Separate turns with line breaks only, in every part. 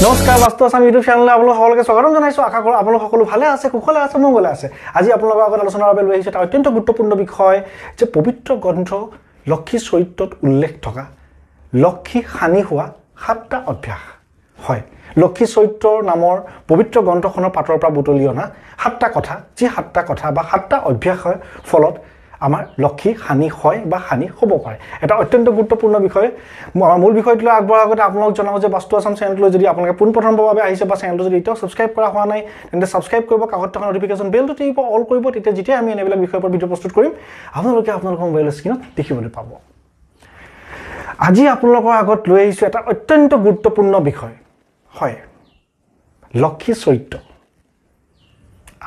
নমস্কাৰ বাস্তু আছাম ইউটিউব চেনেললৈ আপোনালোক সকলোকে স্বাগতম জনাইছোঁ আশা কৰোঁ আপোনালোক সকলো ভালে আছে কুশলে আছে মংগলে আছে আজি আপোনালোকৰ আগত আলোচনাৰ বাবে লৈ আহিছোঁ এটা অত্যন্ত গুৰুত্বপূৰ্ণ বিষয় যে পবিত্ৰ গ্ৰন্থ লক্ষী চৰিত্ৰত উল্লেখ থকা লক্ষী হানি হোৱা 7টা অভ্যাস হয় লক্ষী চৰিত্ৰৰ নামৰ পবিত্ৰ গ্ৰন্থখনৰ পাতৰ পৰা বুটলি অনা 7টা কথা যি 7টা কথা বা 7টা অভ্যাসৰ ফলত আমাৰ লক্ষী হানি হয় বা হানি হ'ব পাৰে এটা অত্যন্ত গুৰুত্বপূৰ্ণ বিষয় আমাৰ মূল বিষয়টো আগবঢ়াৰ আগতে আপোনালোক জনাও যে বাস্তু আছাম চেনেললৈ যদি আপোনালোকে পোনপ্ৰথমবাৰৰ বাবে আহিছে বা চেনেলটো যদি এতিয়াও সাবস্ক্ৰাইব কৰা হোৱা নাই তেন্তে সাবস্ক্ৰাইব কৰিব কাষত থকা নটিফিকেশ্যন বেলটো টিপিব অল কৰিব তেতিয়া যেতিয়া আমি এনেবিলাক বিষয়ৰ ওপৰত ভিডিঅ' প্ৰস্তুত কৰিম আপোনালোকে আপোনালোকৰ মোবাইলৰ স্ক্ৰীনত দেখিবলৈ পাব আজি আপোনালোকৰ আগত লৈ আহিছোঁ এটা অত্যন্ত গুৰুত্বপূৰ্ণ বিষয় হয় লক্ষী চৰিত্ৰ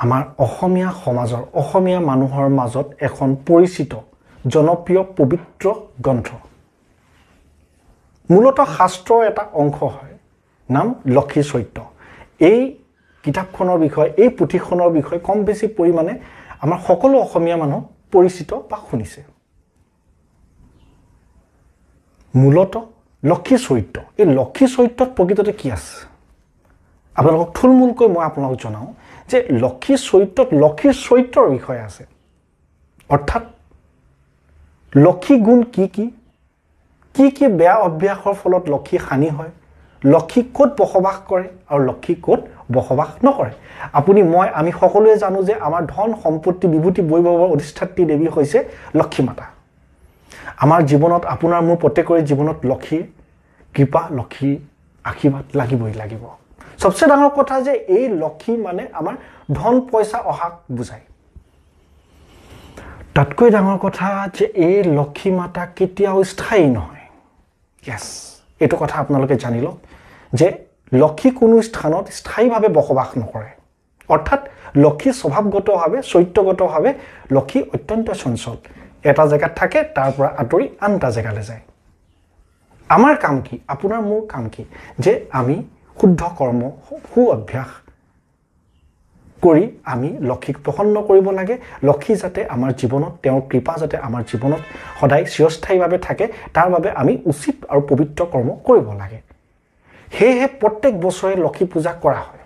আমাৰ অসমীয়া সমাজৰ অসমীয়া মানুহৰ মাজত এখন পৰিচিত জনপ্ৰিয় পবিত্ৰ গ্ৰন্থ মূলতঃ শাস্ত্ৰৰ এটা অংশ হয় নাম লক্ষী চৰিত্ৰ এই কিতাপখনৰ বিষয় এই পুথিখনৰ বিষয় কম বেছি পৰিমাণে আমাৰ সকলো অসমীয়া মানুহ পৰিচিত বা শুনিছে মূলতঃ লক্ষী চৰিত্ৰ এই লক্ষী চৰিত্ৰত প্ৰকৃততে কি আছে আপোনালোকক থুলমূলকৈ মই আপোনালোকক জনাওঁ যে লক্ষী চৰিত্ৰত লক্ষীৰ চৰিত্ৰৰ বিষয় আছে অৰ্থাৎ লক্ষী গুণ কি কি বেয়া অভ্যাসৰ ফলত লক্ষী হানি হয় লক্ষী ক'ত বসবাস কৰে আৰু লক্ষী ক'ত বসবাস নকৰে আপুনি মই আমি সকলোৱে জানো যে আমাৰ ধন সম্পত্তি বিভূতি বৈভৱৰ অধিষ্ঠাত্ৰী দেৱী হৈছে লক্ষী মাতা আমাৰ জীৱনত আপোনাৰ মোৰ প্ৰত্যেকৰে জীৱনত লক্ষীৰ কৃপা লক্ষীৰ আশীৰ্বাদ লাগিব সবচে ডাঙৰ কথা যে এই লক্ষী মানে আমাৰ ধন পইচা অহাক বুজায় তাতকৈ ডাঙৰ কথা যে এই লক্ষী মাতা কেতিয়াও স্থায়ী নহয় ইয়েস এইটো কথা আপোনালোকে জানি লওক যে লক্ষী কোনো স্থানত স্থায়ীভাৱে বসবাস নকৰে অৰ্থাৎ লক্ষী স্বভাৱগতভাৱে চৰিত্ৰগতভাৱে লক্ষী অত্যন্ত চঞ্চল এটা জেগাত থাকে তাৰ পৰা আঁতৰি আন এটা জেগালৈ যায় আমাৰ কাম কি আপোনাৰ মোৰ কাম কি যে আমি শুদ্ধ কৰ্ম সু অভ্যাস কৰি আমি লক্ষীক প্ৰসন্ন কৰিব লাগে লক্ষী যাতে আমাৰ জীৱনত তেওঁৰ কৃপা যাতে আমাৰ জীৱনত সদায় চিৰস্থায়ীভাৱে থাকে তাৰ বাবে আমি উচিত আৰু পবিত্ৰ কৰ্ম কৰিব লাগে সেয়ে প্ৰত্যেক বছৰে লক্ষী পূজা কৰা হয়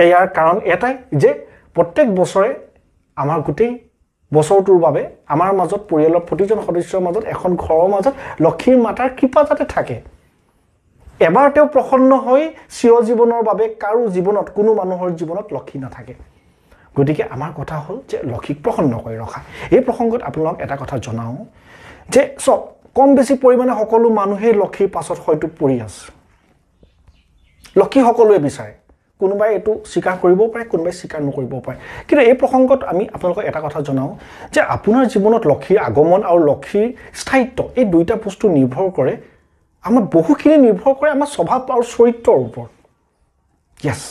ইয়াৰ কাৰণ এটাই যে প্ৰত্যেক বছৰে আমাৰ গোটেই বছৰটোৰ বাবে আমাৰ মাজত পৰিয়ালৰ প্ৰতিজন সদস্যৰ মাজত এখন ঘৰৰ মাজত লক্ষীৰ মাতাৰ কৃপা যাতে থাকে এবাৰ তেওঁ প্ৰসন্ন হৈ চিৰজীৱনৰ বাবে কাৰো জীৱনত কোনো মানুহৰ জীৱনত লক্ষী নাথাকে গতিকে আমাৰ কথা হ'ল যে লক্ষীক প্ৰসন্ন কৰি ৰখা এই প্ৰসংগত আপোনাক এটা কথা জনাও যে সব কম বেছি পৰিমাণে সকলো মানুহে লক্ষীৰ পাছত হয়তো পৰি আছে লক্ষী সকলোৱে বিচাৰে কোনোবাই এটো স্বীকাৰ কৰিব পাৰে কোনোবাই স্বীকাৰ নকৰিব পাৰে কিন্তু এই প্ৰসংগত আমি আপোনালোকক এটা কথা জনাও যে আপোনাৰ জীৱনত লক্ষীৰ আগমন আৰু লক্ষীৰ স্থায়িত্ব এই দুইটা বস্তু নিৰ্ভৰ কৰে আমাৰ বহুখিনি নিৰ্ভৰ কৰে আমাৰ স্বভাৱ আৰু চৰিত্ৰৰ ওপৰত ইয়েস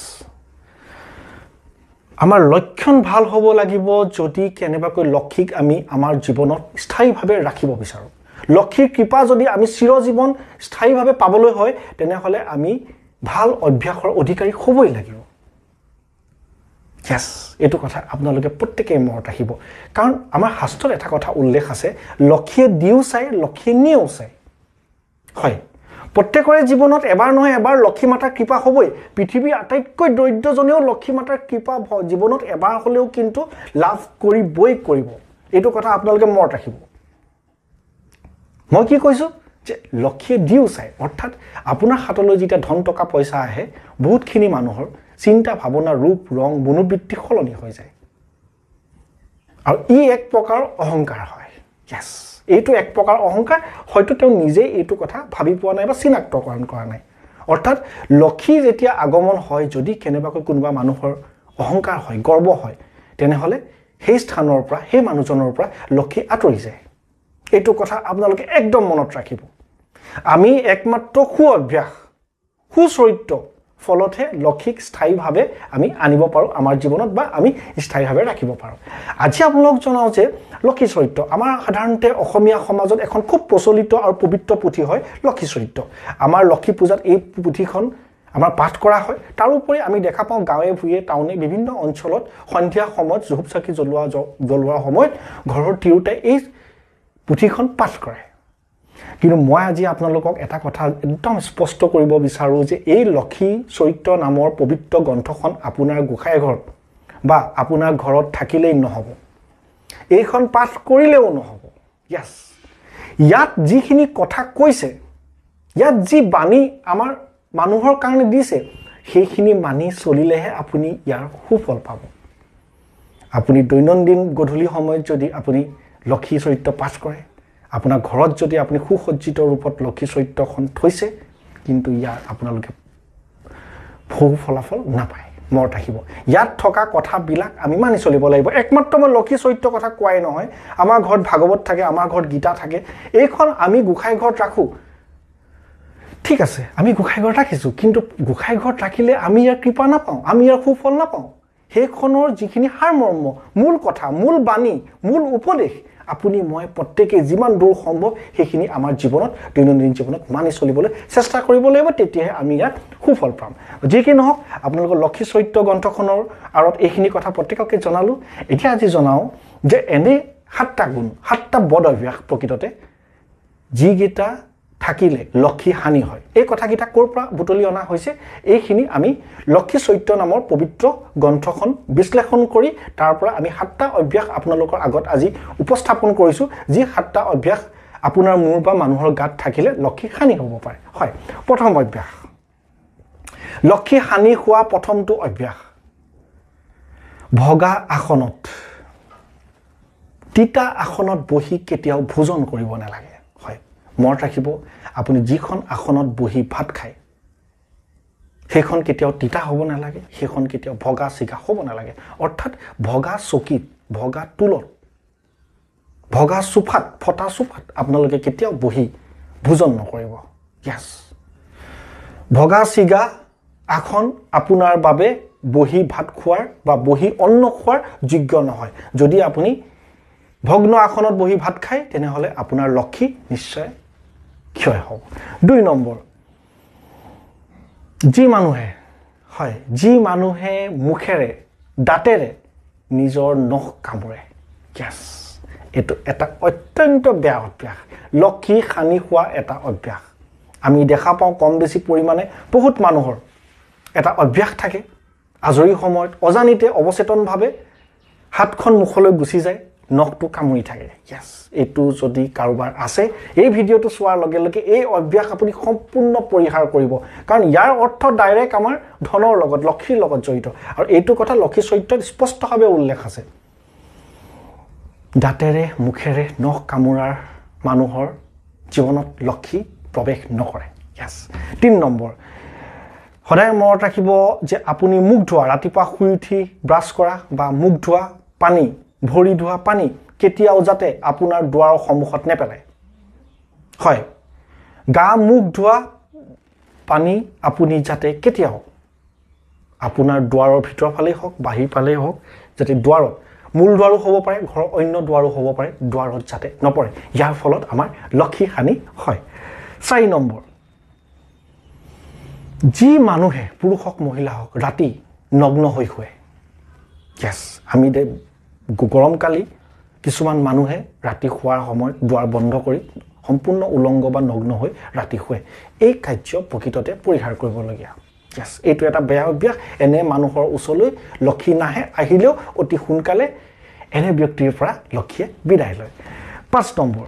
আমাৰ লক্ষণ ভাল হ'ব লাগিব যদি কেনেবাকৈ লক্ষীক আমি আমাৰ জীৱনত স্থায়ীভাৱে ৰাখিব বিচাৰো লক্ষীৰ কৃপা যদি আমি চিৰজীৱন স্থায়ীভাৱে পাবলৈ হয় তেনেহলে আমি ভাল অভ্যাসৰ অধিকাৰী হ'বই লাগিব ইয়েস এইটো কথা আপোনালোকে প্ৰত্যেকই মনত ৰাখিব কাৰণ আমাৰ শাস্ত্ৰত এটা কথা উল্লেখ আছে লক্ষীয়ে দিও চাই লক্ষীয়ে নিও চাই হয় প্ৰত্যেকৰে জীৱনত এবাৰ নহয় এবাৰ লক্ষী মাতাৰ কৃপা হ'বই পৃথিৱীৰ আটাইতকৈ দৰিদ্ৰজনেও লক্ষী মাতাৰ কৃপা জীৱনত এবাৰ হ'লেও কিন্তু লাভ কৰিবই কৰিব এইটো কথা আপোনালোকে মনত ৰাখিব মই কি কৈছো যে লক্ষীয়ে দিও চাই অৰ্থাৎ আপোনাৰ হাতলৈ যেতিয়া ধন টকা পইচা আহে বহুতখিনি মানুহৰ চিন্তা ভাৱনা ৰূপ ৰং মনোবৃত্তি সলনি হৈ যায় আৰু ই এক প্ৰকাৰ অহংকাৰ হয় ইয়েস এইটো এক প্ৰকাৰ অহংকাৰ হয়তো তেওঁ নিজে এইটো কথা ভাবি পোৱা নাই বা চিনাক্তকৰণ কৰা নাই অৰ্থাৎ লক্ষী যেতিয়া আগমন হয় যদি কেনেবাকৈ কোনোবা মানুহৰ অহংকাৰ হয় গৰ্ব হয় তেনেহলে সেই স্থানৰ পৰা সেই মানুহজনৰ পৰা লক্ষী আঁতৰি যায় এইটো কথা আপোনালোকে একদম মনত ৰাখিব আমি একমাত্ৰ সু অভ্যাস সু চৰিত্ৰ ফলতহে লক্ষীক স্থায়ীভাৱে আমি আনিব পাৰো আমাৰ জীৱনত বা আমি স্থায়ীভাৱে ৰাখিব পাৰো আজি আপোনালোক জনাও যে লক্ষী চৰিত্ৰ আমাৰ সাধাৰণতে অসমীয়া সমাজত এখন খুব প্ৰচলিত আৰু পবিত্ৰ পুথি হয় লক্ষী চৰিত্ৰ আমাৰ লক্ষী পূজাত এই পুথিখন আমাৰ পাঠ কৰা হয় তাৰ উপৰি আমি দেখা পাওঁ গাঁৱে ভূঞে টাউনে বিভিন্ন অঞ্চলত সন্ধিয়া সময়ত ধূপ চাকি জ্বলোৱাৰ সময়ত ঘৰৰ তিৰোতাই এই পুথিখন পাঠ কৰে কিন্তু মই আজি আপোনালোকক এটা কথা একদম স্পষ্ট কৰিব বিচাৰোঁ যে এই লক্ষী চৰিত্ৰ নামৰ পবিত্ৰ গ্ৰন্থখন আপোনাৰ গোসাঁই ঘৰত বা আপোনাৰ ঘৰত থাকিলেই নহ'ব, এইখন পাঠ কৰিলেও নহ'ব। য়েছ, ইয়াত যিখিনি কথা কৈছে, ইয়াত যি বাণী আমাৰ মানুহৰ কাৰণে দিছে, সেইখিনি মানি চলিলেহে আপুনি ইয়াৰ সুফল পাব। আপুনি দৈনন্দিন গধূলি সময়ত যদি আপুনি লক্ষী চৰিত্ৰ পাঠ কৰে, আপোনাৰ ঘৰত যদি আপুনি সুসজ্জিত ৰূপত লক্ষী চৰিত্ৰখন থৈছে, কিন্তু ইয়াৰ আপোনালোকে সু ফলাফল নাপায়। মনত ৰাখিব, ইয়াত থকা কথাবিলাক আমি মানি চলিব লাগিব। একমাত্ৰ মই লক্ষী চৰিত্ৰৰ কথা কোৱাই নহয়, আমাৰ ঘৰত ভাগৱত থাকে, আমাৰ ঘৰত গীতা থাকে, এইখন আমি গোসাঁই ঘৰত ৰাখোঁ। ঠিক আছে, আমি গোসাঁই ঘৰত ৰাখিছোঁ, কিন্তু গোসাঁই ঘৰত ৰাখিলে আমি ইয়াৰ কৃপা নাপাওঁ, আমি ইয়াৰ সুফল নাপাওঁ। সেইখনৰ যিখিনি সাৰমৰ্ম, মূল কথা, মূল বাণী, মূল উপদেশ আপুনি মই প্ৰত্যেকেই যিমান দূৰ সম্ভৱ সেইখিনি আমাৰ জীৱনত, দৈনন্দিন জীৱনত মানি চলিবলৈ চেষ্টা কৰিব লাগিব, তেতিয়াহে আমি ইয়াত সুফল পাম। যি কি নহওক, আপোনালোকৰ লক্ষী চৰিত্ৰ গ্ৰন্থখনৰ আঁৰত এইখিনি কথা প্ৰত্যেককে জনালোঁ। এতিয়া আজি জনাওঁ যে এনে 7টা গুণ, 7টা বদ অভ্যাস প্ৰকৃততে যিকেইটা থাকিলে লক্ষী হানি হয়। এই কথাকেইটা ক'ৰ পৰা বুটলি অনা হৈছে, এইখিনি আমি লক্ষী চৰিত্ৰ নামৰ পবিত্ৰ গ্ৰন্থখন বিশ্লেষণ কৰি তাৰ পৰা আমি 7টা অভ্যাস আপোনালোকৰ আগত আজি উপস্থাপন কৰিছোঁ, যি 7টা অভ্যাস আপোনাৰ মূৰ বা মানুহৰ গাত থাকিলে লক্ষী হানি হ'ব পাৰে। হয়, প্ৰথম অভ্যাস, লক্ষী হানি হোৱা প্ৰথমটো অভ্যাস, ভগা আসনত, তিতা আসনত বহি কেতিয়াও ভোজন কৰিব নালাগে। মনত ৰাখিব, আপুনি যিখন আসনত বহি ভাত খায় সেইখন কেতিয়াও তিতা হ'ব নালাগে, সেইখন কেতিয়াও ভগা চিগা হ'ব নালাগে। অৰ্থাৎ ভগা চকীত, ভগা টুলত, ভগা চোফাত, ফটা চোফাত আপোনালোকে কেতিয়াও বহি ভোজন নকৰিব। য়েছ, ভগা চিগা আসন আপোনাৰ বাবে বহি ভাত খোৱাৰ বা বহি অন্ন খোৱাৰ যোগ্য নহয়। যদি আপুনি ভগ্ন আসনত বহি ভাত খায়, তেনেহ'লে আপোনাৰ লক্ষী নিশ্চয় ক্ষয় হ'ব। 2 নম্বৰ, যি মানুহে মুখেৰে, দাঁতেৰে নিজৰ নখ কামোৰে, য়েছ, এইটো এটা অত্যন্ত বেয়া অভ্যাস, লক্ষী হানি হোৱা এটা অভ্যাস। আমি দেখা পাওঁ কম বেছি পৰিমাণে বহুত মানুহৰ এটা অভ্যাস থাকে, আজৰি সময়ত অজানিতে অৱচেতনভাৱে হাতখন মুখলৈ গুচি যায়, নখটো কামুৰি থাকে। য়েছ, এইটো যদি কাৰোবাৰ আছে, এই ভিডিঅ'টো চোৱাৰ লগে লগে এই অভ্যাস আপুনি সম্পূৰ্ণ পৰিহাৰ কৰিব, কাৰণ ইয়াৰ অৰ্থ ডাইৰেক্ট আমাৰ ধনৰ লগত, লক্ষীৰ লগত জড়িত। আৰু এইটো কথা লক্ষী চৰিত্ৰত স্পষ্টভাৱে উল্লেখ আছে। দাঁতেৰে মুখেৰে নখ কামোৰাৰ মানুহৰ জীৱনত লক্ষী প্ৰৱেশ নকৰে। য়েছ। 3 নম্বৰ, সদায় মনত ৰাখিব যে আপুনি মুখ ধোৱা, ৰাতিপুৱা শুই উঠি ব্ৰাছ কৰা বা মুখ ধোৱা পানী, ভৰি ধোৱা পানী কেতিয়াও যাতে আপোনাৰ দুৱাৰৰ সন্মুখত নেপেলায়। হয়, গা মুখ ধোৱা পানী আপুনি যাতে কেতিয়াও আপোনাৰ দুৱাৰৰ ভিতৰৰ ফালেই হওক, বাহিৰ ফালেই হওক, যাতে দুৱাৰত, মূল দুৱাৰো হ'ব পাৰে, ঘৰৰ অন্য দুৱাৰো হ'ব পাৰে, দুৱাৰত যাতে নপৰে। ইয়াৰ ফলত আমাৰ লক্ষী হানি হয়। 4 নম্বৰ, যি মানুহে, পুৰুষ হওক মহিলা হওক, ৰাতি নগ্ন হৈ শুৱে। য়েছ, আমি গৰমকালি কিছুমান মানুহে ৰাতি শোৱাৰ সময়ত দুৱাৰ বন্ধ কৰি সম্পূৰ্ণ উলংগ বা নগ্ন হৈ ৰাতি শুৱে। এই কাৰ্য প্ৰকৃততে পৰিহাৰ কৰিবলগীয়া। য়েছ, এইটো এটা বেয়া অভ্যাস। এনে মানুহৰ ওচৰলৈ লক্ষী নাহে, আহিলেও অতি সোনকালে এনে ব্যক্তিৰ পৰা লক্ষীয়ে বিদায় লয়। 5 নম্বৰ,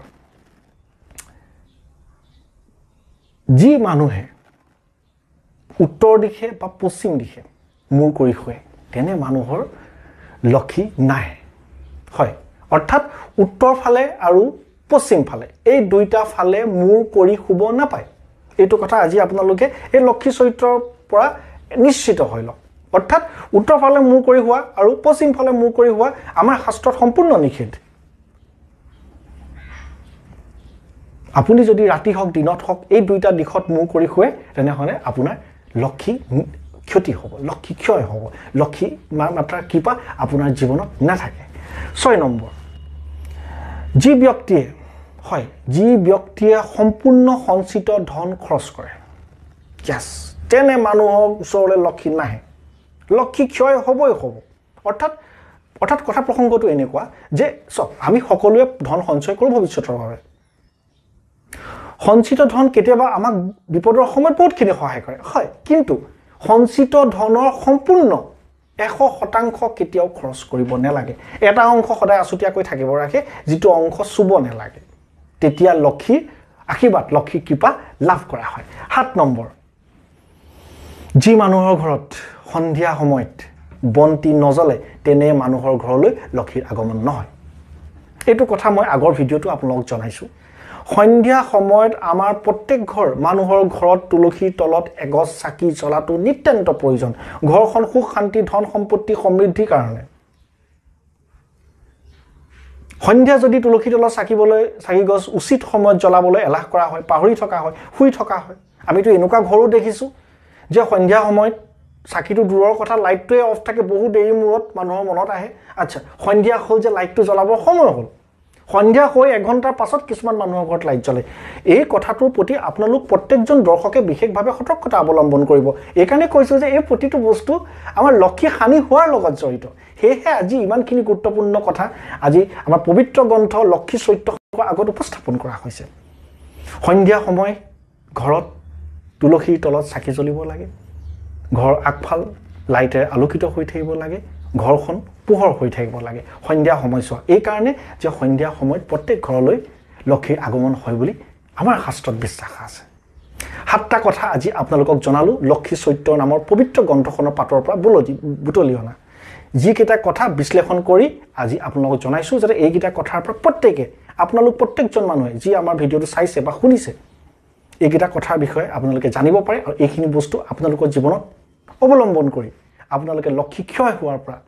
যি মানুহে উত্তৰ দিশে বা পশ্চিম দিশে মূৰ কৰি শুৱে, তেনে মানুহৰ লক্ষী নাহে। হয়, অৰ্থাৎ উত্তৰ ফালে আৰু পশ্চিম ফালে, এই দুইটা ফালে মূৰ কৰি শুব নাপায়। এইটো কথা আজি আপোনালোকে এই লক্ষী চৰিত্ৰৰ পৰা নিশ্চিত হৈ লওক। অৰ্থাৎ উত্তৰ ফালে মূৰ কৰি শুৱা আৰু পশ্চিম ফালে মূৰ কৰি শুৱা আমাৰ শাস্ত্ৰত সম্পূৰ্ণ নিষেধ। আপুনি যদি ৰাতি হওক দিনত হওক এই দুইটা দিশত মূৰ কৰি শুৱে, তেনেহ'লে আপোনাৰ লক্ষী ক্ষতি হ'ব, লক্ষী ক্ষয় হ'ব, লক্ষী মাত্ৰাৰ কৃপা আপোনাৰ জীৱনত নাথাকে। 6 নম্বৰ, যি ব্যক্তিয়ে সম্পূৰ্ণ সঞ্চিত ধন খৰচ কৰে, য়েছ, তেনে মানুহৰ ওচৰলৈ লক্ষী নাহে, লক্ষী ক্ষয় হ'বই হ'ব। অৰ্থাৎ কথা প্ৰসংগটো এনেকুৱা যে চব আমি সকলোৱে ধন সঞ্চয় কৰোঁ ভৱিষ্যতৰ বাবে। সঞ্চিত ধন কেতিয়াবা আমাক বিপদৰ সময়ত বহুতখিনি সহায় কৰে হয় কিন্তু সঞ্চিত ধনৰ সম্পূৰ্ণ 100% কেতিয়াও খৰচ কৰিব নালাগে এটা অংশ সদায় আছুতীয়াকৈ থাকিব ৰাখে যিটো অংশ চুব নালাগে তেতিয়া লক্ষী আশীৰ্বাদ লক্ষী কৃপা লাভ কৰা হয় 7 নম্বৰ যি মানুহৰ ঘৰত সন্ধিয়া সময়ত বন্তি নজলে তেনে মানুহৰ ঘৰলৈ লক্ষীৰ আগমন নহয় এইটো কথা মই আগৰ ভিডিঅটো আপোনালোকক জনাইছো সন্ধিয়া সময়ত আমাৰ প্ৰত্যেক ঘৰ মানুহৰ ঘৰত তুলসীৰ তলত এগছ চাকি জ্বলাটো নিত্যন্ত প্ৰয়োজন ঘৰখন সুখ শান্তি ধন সম্পত্তি সমৃদ্ধিৰ কাৰণে সন্ধিয়া যদি তুলসীৰ তলত চাকি গছ উচিত সময়ত জ্বলাবলৈ এলাহ কৰা হয় পাহৰি থকা হয় শুই থকা হয় আমিতো এনেকুৱা ঘৰো দেখিছো যে সন্ধিয়া সময়ত চাকিটো দূৰৰ কথা লাইটটোৱে অফ থাকে বহু দেৰি মূৰত মানুহৰ মনত আহে আচ্ছা সন্ধিয়া হ'ল যে লাইটটো জ্বলাবৰ সময় হ'ল সন্ধিয়া হৈ 1 ঘণ্টাৰ পাছত কিছুমান মানুহৰ ঘৰত লাইট জ্বলে এই কথাটোৰ প্ৰতি আপোনালোক প্ৰত্যেকজন দৰ্শকে বিশেষভাৱে সতৰ্কতা অৱলম্বন কৰিব এই কাৰণে কৈছো যে এই প্ৰতিটো বস্তু আমাৰ লক্ষী হানি হোৱাৰ লগত জড়িত হেহে আজি ইমানখিনি গুৰুত্বপূৰ্ণ কথা আজি আমাৰ পবিত্ৰ গ্ৰন্থ লক্ষী চৰিত্ৰৰ আগত উপস্থাপন কৰা হৈছে সন্ধিয়া সময় ঘৰত তুলসীৰ তলত চাকি জ্বলিব লাগে ঘৰ আগফাল লাইটেৰে আলোকিত হৈ থাকিব লাগে ঘৰখন পোহৰ হৈ থাকিব লাগে সন্ধিয়া সময়ছোৱা এই কাৰণে যে সন্ধিয়া সময়ত প্ৰত্যেক ঘৰলৈ লক্ষীৰ আগমন হয় বুলি আমাৰ শাস্ত্ৰত বিশ্বাস আছে 7টা কথা আজি আপোনালোকক জনালো লক্ষী চৰিত্ৰ নামৰ পবিত্ৰ গ্ৰন্থখনৰ পাতৰ পৰা বুটলি অনা যিকেইটা কথা বিশ্লেষণ কৰি আজি আপোনালোকক জনাইছো যে এইকেইটা কথাৰ পৰা আপোনালোক প্ৰত্যেকজন মানুহে যি আমাৰ ভিডিঅটো চাইছে বা শুনিছে এইকেইটা কথাৰ বিষয়ে আপোনালোকে জানিব পাৰে আৰু এইখিনি বস্তু আপোনালোকৰ জীৱনত অৱলম্বন কৰি আপোনালোকে লক্ষী ক্ষয় হোৱাৰ পৰা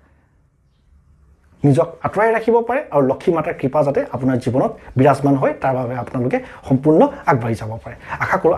নিজক আঁতৰাই ৰাখিব পাৰে আৰু লক্ষী মাতাৰ কৃপা যাতে আপোনাৰ জীৱনত বিৰাজমান হয় তাৰ বাবে আপোনালোকে সম্পূৰ্ণ আগবাঢ়ি যাব পাৰে আশা কৰোঁ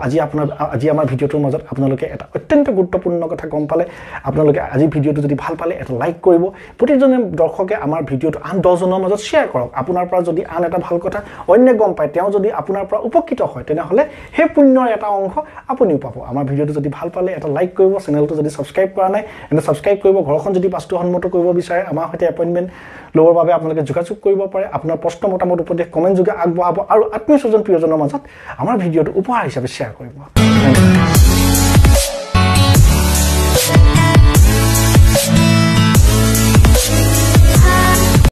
আজি আমাৰ ভিডিঅটোৰ মাজত আপোনালোকে এটা অত্যন্ত গুৰুত্বপূৰ্ণ কথা গম পালে আপোনালোকে আজি ভিডিঅটো যদি ভাল পালে এটা লাইক কৰিব প্ৰতিজনে দৰ্শকে আমাৰ ভিডিঅটো আন 10 জনৰ মাজত শ্বেয়াৰ কৰক আপোনাৰ পৰা যদি আন এটা ভাল কথা অন্য গম পায় তেওঁ যদি আপোনাৰ পৰা উপকৃত হয় তেনেহলে সেই পুণ্যৰ এটা অংশ আপুনিও পাব আমাৰ ভিডিঅটো যদি ভাল পালে এটা লাইক কৰিব চেনেলটো যদি সাবস্ক্ৰাইব কৰা নাই এনে সাবস্ক্ৰাইব কৰিব ঘৰখন যদি বাস্তুসন্মত কৰিব বিচাৰে আমাৰ সৈতে এপইণ্টমেণ্ট লোৱাৰ বাবে আপোনালোকে যোগাযোগ কৰিব পাৰে আপোনাৰ প্ৰশ্ন মতামত উপদেশ কমেন্ট যোগে আগবঢ়াব আৰু আত্মীয় স্বজন প্ৰিয়জনৰ মাজত আমাৰ ভিডিঅটো উপহাৰ হিচাপে শ্বেয়াৰ কৰিব